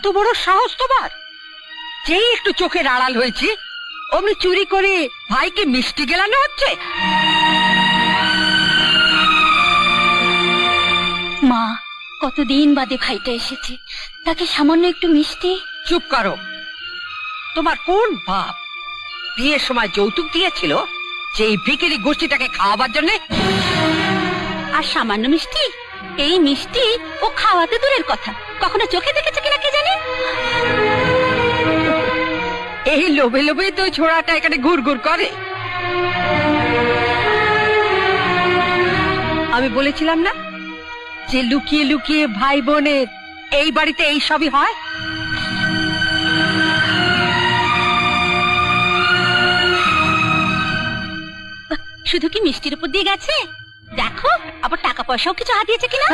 এত বড় সাহস তোমার! যেই একটু চোখের আড়াল হয়েছে অমনি চুরি করে ভাইকে মিষ্টি গেলানো হচ্ছে। মা, কতদিন বাদে ভাইটা এসেছে, তাকে সামান্য একটু মিষ্টি। চুপ করো। তোমার কোন বাপ বিয়ের সময় যৌতুক দিয়েছিল যে এই ভিখিরি গোষ্ঠীটাকে খাওয়াবার জন্য? আর সামান্য মিষ্টি? এই মিষ্টি ও খাওয়াতে দূরের কথা, কখনো চোখে দেখেছে কিনা কে জানে। এই লোভে লোভে তো ছোড়াটা এখানে ঘুর ঘুর করে। আমি বলেছিলাম না যে লুকিয়ে লুকিয়ে ভাই বোনের এই বাড়িতে এই সবই হয়। শুধু কি মিষ্টির উপর দিয়ে গেছে? দেখো আবার টাকা পয়সাও কিছু হাতিয়েছে কিনা।